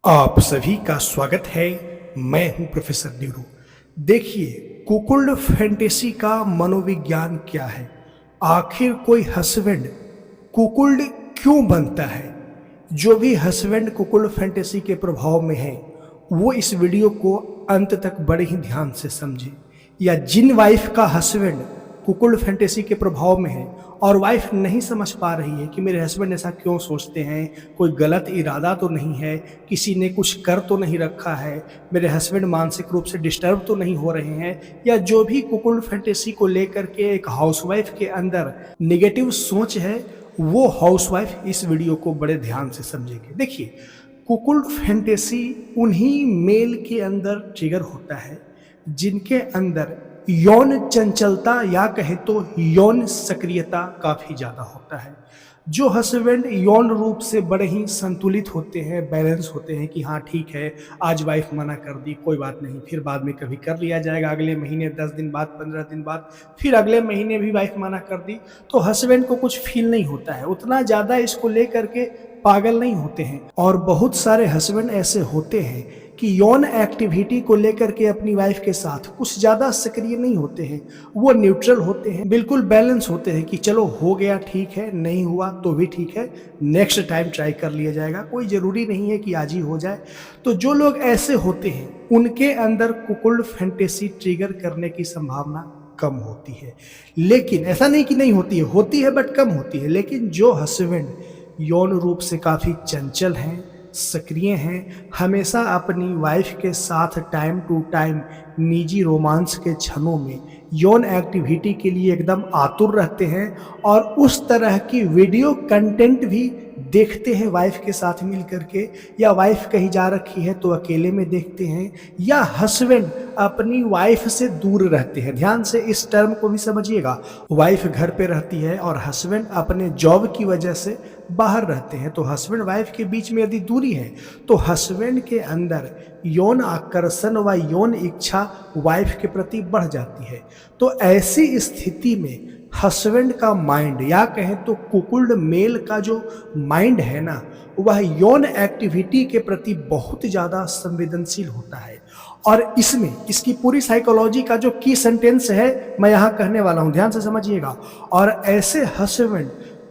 आप सभी का स्वागत है। मैं हूं प्रोफेसर नीरू। देखिए, कुकुल्ड फैंटेसी का मनोविज्ञान क्या है। आखिर कोई हस्बैंड कुकुल्ड क्यों बनता है। जो भी हस्बैंड कुकुल्ड फैंटेसी के प्रभाव में है वो इस वीडियो को अंत तक बड़े ही ध्यान से समझे। या जिन वाइफ का हस्बैंड कुकुल्ड फैंटेसी के प्रभाव में है और वाइफ नहीं समझ पा रही है कि मेरे हस्बैंड ऐसा क्यों सोचते हैं, कोई गलत इरादा तो नहीं है, किसी ने कुछ कर तो नहीं रखा है, मेरे हस्बैंड मानसिक रूप से डिस्टर्ब तो नहीं हो रहे हैं, या जो भी कुकुल्ड फैंटेसी को लेकर के एक हाउसवाइफ के अंदर नेगेटिव सोच है, वो हाउसवाइफ इस वीडियो को बड़े ध्यान से समझेंगे। देखिए, कुकुल्ड फैंटेसी उन्हीं मेल के अंदर ट्रिगर होता है जिनके अंदर यौन चंचलता या कहे तो यौन सक्रियता काफी ज्यादा होता है। जो हस्बैंड यौन रूप से बड़े ही संतुलित होते हैं, बैलेंस होते हैं कि हाँ ठीक है, आज वाइफ मना कर दी, कोई बात नहीं, फिर बाद में कभी कर लिया जाएगा, अगले महीने 10 दिन बाद, 15 दिन बाद, फिर अगले महीने भी वाइफ मना कर दी, तो हस्बैंड को कुछ फील नहीं होता है, उतना ज्यादा इसको लेकर के पागल नहीं होते हैं। और बहुत सारे हस्बैंड ऐसे होते हैं कि यौन एक्टिविटी को लेकर के अपनी वाइफ के साथ कुछ ज़्यादा सक्रिय नहीं होते हैं, वो न्यूट्रल होते हैं, बिल्कुल बैलेंस होते हैं कि चलो हो गया ठीक है, नहीं हुआ तो भी ठीक है, नेक्स्ट टाइम ट्राई कर लिया जाएगा, कोई ज़रूरी नहीं है कि आज ही हो जाए। तो जो लोग ऐसे होते हैं उनके अंदर कुकुल्ड फैंटेसी ट्रिगर करने की संभावना कम होती है। लेकिन ऐसा नहीं कि नहीं होती है बट कम होती है। लेकिन जो हस्बैंड यौन रूप से काफ़ी चंचल हैं, सक्रिय हैं, हमेशा अपनी वाइफ के साथ टाइम टू टाइम निजी रोमांस के क्षणों में यौन एक्टिविटी के लिए एकदम आतुर रहते हैं और उस तरह की वीडियो कंटेंट भी देखते हैं वाइफ के साथ मिल करके, या वाइफ कहीं जा रखी है तो अकेले में देखते हैं, या हस्बैंड अपनी वाइफ से दूर रहते हैं। ध्यान से इस टर्म को भी समझिएगा। वाइफ घर पे रहती है और हस्बैंड अपने जॉब की वजह से बाहर रहते हैं, तो हस्बैंड वाइफ के बीच में यदि दूरी है तो हस्बैंड के अंदर यौन आकर्षण व यौन इच्छा वाइफ के प्रति बढ़ जाती है। तो ऐसी स्थिति में हस्बैंड का माइंड, या कहें तो कुकुल्ड मेल का जो माइंड है ना, वह यौन एक्टिविटी के प्रति बहुत ज़्यादा संवेदनशील होता है। और इसमें इसकी पूरी साइकोलॉजी का जो की सेंटेंस है मैं यहाँ कहने वाला हूँ, ध्यान से समझिएगा। और ऐसे हस्बैंड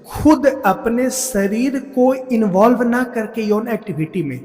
खुद अपने शरीर को इन्वॉल्व ना करके यौन एक्टिविटी में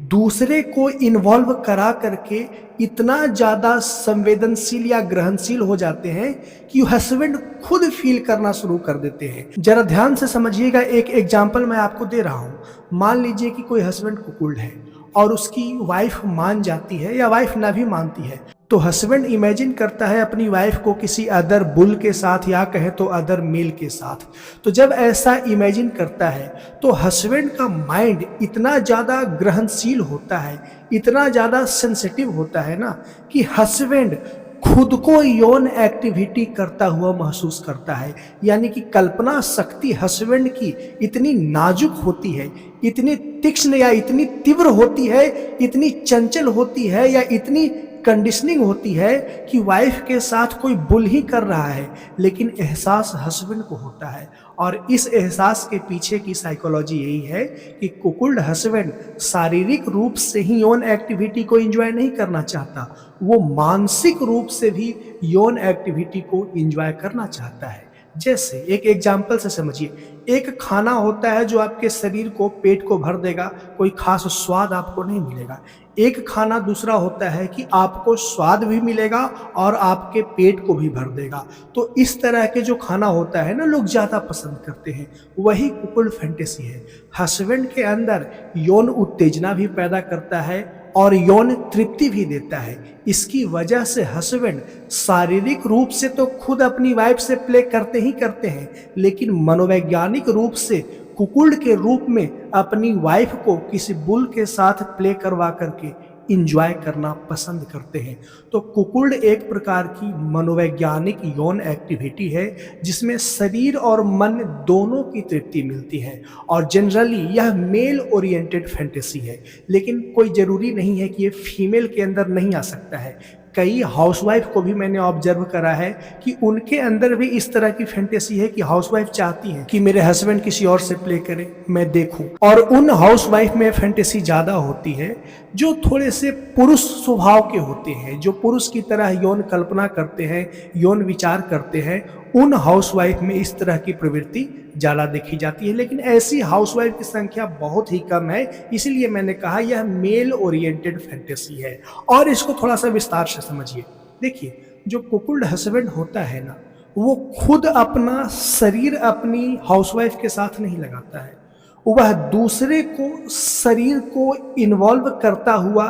दूसरे को इन्वॉल्व करा करके इतना ज़्यादा संवेदनशील या ग्रहणशील हो जाते हैं कि हस्बैंड खुद फील करना शुरू कर देते हैं। जरा ध्यान से समझिएगा, एक एग्जाम्पल मैं आपको दे रहा हूँ। मान लीजिए कि कोई हस्बैंड कुकुल्ड है और उसकी वाइफ मान जाती है या वाइफ ना भी मानती है, तो हस्बैंड इमेजिन करता है अपनी वाइफ को किसी अदर बुल के साथ, या कहे तो अदर मेल के साथ। तो जब ऐसा इमेजिन करता है तो हस्बैंड का माइंड इतना ज़्यादा ग्रहणशील होता है, इतना ज़्यादा सेंसिटिव होता है ना, कि हस्बैंड खुद को यौन एक्टिविटी करता हुआ महसूस करता है। यानी कि कल्पना शक्ति हस्बैंड की इतनी नाजुक होती है, इतनी तीक्ष्ण या इतनी तीव्र होती है, इतनी चंचल होती है, या इतनी कंडीशनिंग होती है कि वाइफ के साथ कोई बुल ही कर रहा है, लेकिन एहसास हस्बैंड को होता है। और इस एहसास के पीछे की साइकोलॉजी यही है कि कुकुल्ड हस्बैंड शारीरिक रूप से ही यौन एक्टिविटी को एंजॉय नहीं करना चाहता, वो मानसिक रूप से भी यौन एक्टिविटी को एंजॉय करना चाहता है। जैसे एक एग्जाम्पल से समझिए, एक खाना होता है जो आपके शरीर को, पेट को भर देगा, कोई खास स्वाद आपको नहीं मिलेगा। एक खाना दूसरा होता है कि आपको स्वाद भी मिलेगा और आपके पेट को भी भर देगा। तो इस तरह के जो खाना होता है ना, लोग ज़्यादा पसंद करते हैं, वही कुकुल्ड फैंटेसी है। हस्बैंड के अंदर यौन उत्तेजना भी पैदा करता है और यौन तृप्ति भी देता है। इसकी वजह से हस्बैंड शारीरिक रूप से तो खुद अपनी वाइफ से प्ले करते ही करते हैं, लेकिन मनोवैज्ञानिक रूप से कुकुल्ड के रूप में अपनी वाइफ को किसी बुल के साथ प्ले करवा करके इंजॉय करना पसंद करते हैं। तो कुकुल्ड एक प्रकार की मनोवैज्ञानिक यौन एक्टिविटी है जिसमें शरीर और मन दोनों की तृप्ति मिलती है, और जनरली यह मेल ओरिएंटेड फैंटेसी है। लेकिन कोई ज़रूरी नहीं है कि ये फीमेल के अंदर नहीं आ सकता है। कई हाउसवाइफ को भी मैंने ऑब्जर्व करा है कि उनके अंदर भी इस तरह की फैंटेसी है कि हाउसवाइफ चाहती है कि मेरे हस्बैंड किसी और से प्ले करे, मैं देखूं। और उन हाउसवाइफ में फैंटेसी ज़्यादा होती है जो थोड़े से पुरुष स्वभाव के होते हैं, जो पुरुष की तरह यौन कल्पना करते हैं, यौन विचार करते हैं। उन हाउसवाइफ में इस तरह की प्रवृत्ति ज़्यादा देखी जाती है, लेकिन ऐसी हाउसवाइफ की संख्या बहुत ही कम है। इसलिए मैंने कहा यह मेल ओरिएंटेड फैंटेसी है। और इसको थोड़ा सा विस्तार से समझिए। देखिए, जो कुकुल्ड हस्बैंड होता है ना, वो खुद अपना शरीर अपनी हाउसवाइफ के साथ नहीं लगाता है, वह दूसरे को शरीर को इन्वॉल्व करता हुआ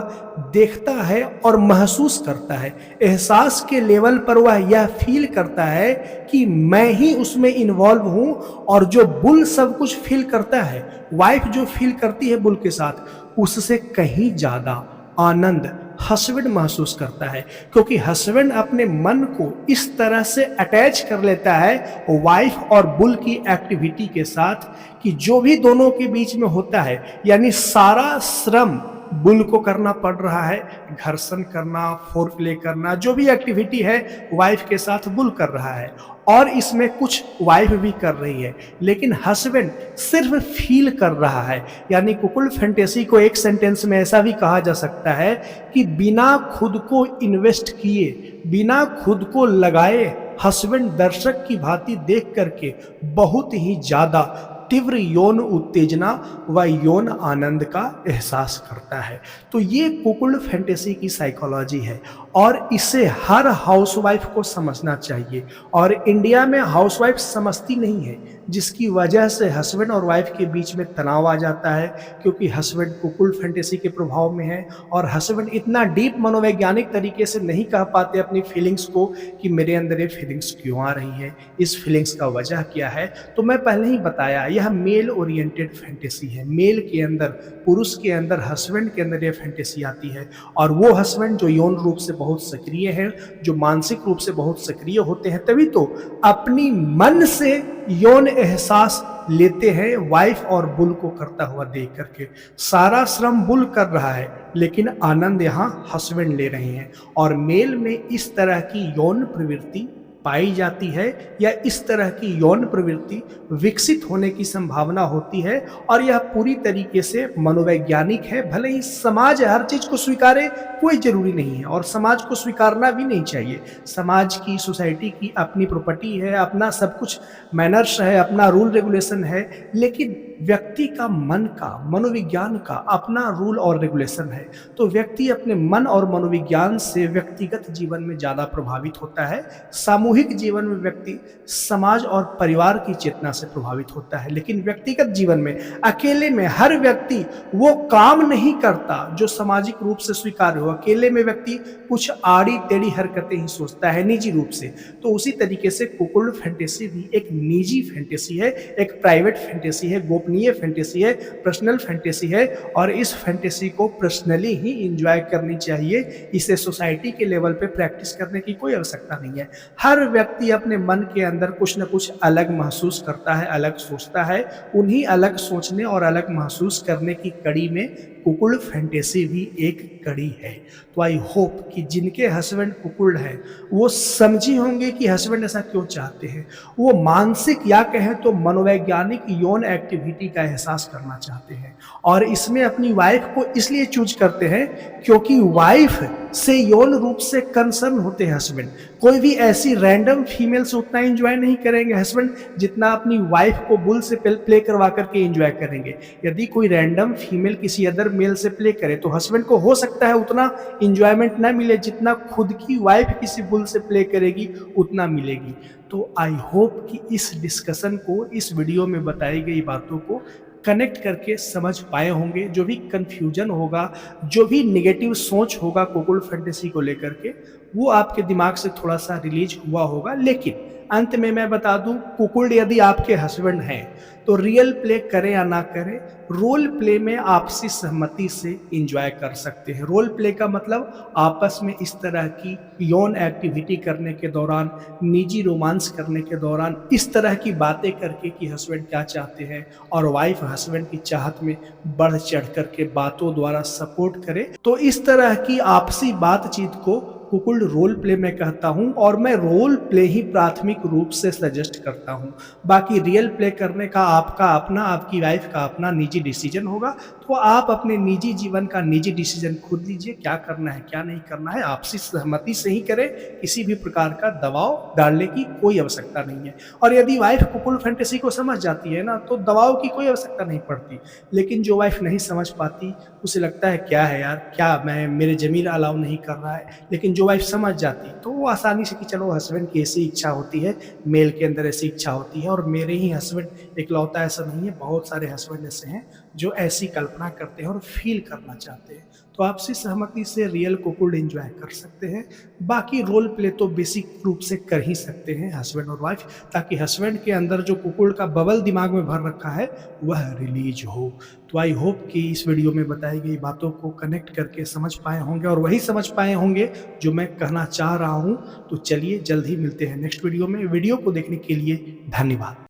देखता है और महसूस करता है। एहसास के लेवल पर वह यह फील करता है कि मैं ही उसमें इन्वॉल्व हूं, और जो बुल सब कुछ फील करता है, वाइफ जो फील करती है बुल के साथ, उससे कहीं ज्यादा आनंद हस्बैंड महसूस करता है, क्योंकि हस्बैंड अपने मन को इस तरह से अटैच कर लेता है वाइफ और बुल की एक्टिविटी के साथ कि जो भी दोनों के बीच में होता है, यानी सारा श्रम बुल को करना पड़ रहा है, घर्षण करना, फोर प्ले करना, जो भी एक्टिविटी है वाइफ के साथ बुल कर रहा है, और इसमें कुछ वाइफ भी कर रही है, लेकिन हस्बैंड सिर्फ फील कर रहा है। यानी कुकुल्ड फैंटेसी को एक सेंटेंस में ऐसा भी कहा जा सकता है कि बिना खुद को इन्वेस्ट किए, बिना खुद को लगाए, हस्बैंड दर्शक की भांति देख करके बहुत ही ज्यादा तीव्र यौन उत्तेजना व यौन आनंद का एहसास करता है। तो ये कुकुल्ड फैंटेसी की साइकोलॉजी है, और इसे हर हाउसवाइफ को समझना चाहिए। और इंडिया में हाउसवाइफ समझती नहीं है, जिसकी वजह से हस्बैंड और वाइफ के बीच में तनाव आ जाता है, क्योंकि हस्बैंड कुकुल्ड फैंटेसी के प्रभाव में है, और हस्बैंड इतना डीप मनोवैज्ञानिक तरीके से नहीं कह पाते अपनी फीलिंग्स को कि मेरे अंदर ये फीलिंग्स क्यों आ रही है, इस फीलिंग्स का वजह क्या है। तो मैं पहले ही बताया, यह मेल ओरिएंटेड फैंटेसी है। मेल के अंदर, पुरुष के अंदर, हस्बैंड के अंदर यह फैंटेसी आती है, और वो हस्बैंड जो यौन रूप से बहुत सक्रिय हैं, जो मानसिक रूप से बहुत सक्रिय होते हैं, तभी तो अपनी मन से यौन एहसास लेते हैं वाइफ और बुल को करता हुआ देख करके। सारा श्रम बुल कर रहा है, लेकिन आनंद यहाँ हस्बैंड ले रहे हैं। और मेल में इस तरह की यौन प्रवृत्ति पाई जाती है, या इस तरह की यौन प्रवृत्ति विकसित होने की संभावना होती है, और यह पूरी तरीके से मनोवैज्ञानिक है। भले ही समाज हर चीज को स्वीकारे, कोई जरूरी नहीं है, और समाज को स्वीकारना भी नहीं चाहिए। समाज की, सोसाइटी की अपनी प्रॉपर्टी है, अपना सब कुछ मैनर्स है, अपना रूल रेगुलेशन है, लेकिन व्यक्ति का मन का, मनोविज्ञान का अपना रूल और रेगुलेशन है। तो व्यक्ति अपने मन और मनोविज्ञान से व्यक्तिगत जीवन में ज़्यादा प्रभावित होता है। सामूहिक जीवन में व्यक्ति समाज और परिवार की चेतना से प्रभावित होता है, लेकिन व्यक्तिगत जीवन में, अकेले में हर व्यक्ति वो काम नहीं करता जो सामाजिक रूप से स्वीकार्य हो। अकेले में व्यक्ति कुछ आड़ी टेढ़ी हरकतें ही सोचता है निजी रूप से। तो उसी तरीके से कुकुल्ड फैंटेसी भी एक निजी फैंटेसी है, एक प्राइवेट फैंटेसी है, गोपनीय फैंटेसी है, पर्सनल फैंटेसी है, और इस फैंटेसी को पर्सनली ही एंजॉय करनी चाहिए। इसे सोसाइटी के लेवल पे प्रैक्टिस करने की कोई आवश्यकता नहीं है। हर व्यक्ति अपने मन के अंदर कुछ न कुछ अलग महसूस करता है, अलग सोचता है। उन्हीं अलग सोचने और अलग महसूस करने की कड़ी में कुकुल्ड फैंटेसी भी एक कड़ी है। तो आई होप कि जिनके हस्बैंड कुकुल्ड है वो समझी होंगे कि हस्बैंड ऐसा क्यों चाहते हैं। वो मानसिक या कहें तो मनोवैज्ञानिक यौन एक्टिविटी का एहसास करना चाहते हैं, और इसमें अपनी वाइफ को इसलिए चूज करते हैं क्योंकि वाइफ से यौन रूप से कंसर्न होते हैं हस्बैंड। कोई भी ऐसी रैंडम फीमेल से उतना एंजॉय नहीं करेंगे हस्बैंड जितना अपनी वाइफ को बुल से प्ले करवा करके एंजॉय करेंगे। यदि कोई रैंडम फीमेल किसी अदर मेल से प्ले करे तो हस्बैंड को हो सकता है उतना इंजॉयमेंट ना मिले जितना खुद की वाइफ किसी बुल से प्ले करेगी उतना मिलेगी। तो आई होप कि इस डिस्कशन को, इस वीडियो में बताई गई बातों को कनेक्ट करके समझ पाए होंगे। जो भी कंफ्यूजन होगा, जो भी नेगेटिव सोच होगा कुकुल्ड फैंटेसी को लेकर के, वो आपके दिमाग से थोड़ा सा रिलीज हुआ होगा। लेकिन अंत में मैं बता दूं, कुकुल्ड यदि आपके हस्बैंड हैं तो रियल प्ले करें या ना करें, रोल प्ले में आपसी सहमति से एंजॉय कर सकते हैं। रोल प्ले का मतलब आपस में इस तरह की यौन एक्टिविटी करने के दौरान, निजी रोमांस करने के दौरान इस तरह की बातें करके कि हस्बैंड क्या चाहते हैं, और वाइफ हस्बैंड की चाहत में बढ़ चढ़ करके बातों द्वारा सपोर्ट करे। तो इस तरह की आपसी बातचीत को कुकुल्ड रोल प्ले मैं कहता हूँ, और मैं रोल प्ले ही प्राथमिक रूप से सजेस्ट करता हूँ। बाकी रियल प्ले करने का आपका अपना, आपकी वाइफ का अपना निजी डिसीजन होगा। तो आप अपने निजी जीवन का निजी डिसीजन खुद लीजिए, क्या करना है क्या नहीं करना है आपसी सहमति से ही करें। किसी भी प्रकार का दबाव डालने की कोई आवश्यकता नहीं है। और यदि वाइफ कुकुल्ड फैंटेसी को समझ जाती है ना, तो दबाव की कोई आवश्यकता नहीं पड़ती। लेकिन जो वाइफ नहीं समझ पाती, उसे लगता है क्या है यार, क्या मैं, मेरे ज़मीर अलाउ नहीं कर रहा है। लेकिन जो वाइफ समझ जाती तो वो आसानी से कि चलो हस्बैंड की ऐसी इच्छा होती है, मेल के अंदर ऐसी इच्छा होती है, और मेरे ही हस्बैंड इकलौता ऐसा नहीं है, बहुत सारे हस्बैंड ऐसे हैं जो ऐसी कल्पना करते हैं और फील करना चाहते हैं। तो आपसी सहमति से रियल कुकुल्ड एंजॉय कर सकते हैं। बाकी रोल प्ले तो बेसिक रूप से कर ही सकते हैं हस्बैंड और वाइफ, ताकि हस्बैंड के अंदर जो कुकुल्ड का बबल दिमाग में भर रखा है वह रिलीज हो। तो आई होप कि इस वीडियो में बताई गई बातों को कनेक्ट करके समझ पाए होंगे, और वही समझ पाए होंगे जो मैं कहना चाह रहा हूँ। तो चलिए जल्द ही मिलते हैं नेक्स्ट वीडियो में। वीडियो को देखने के लिए धन्यवाद।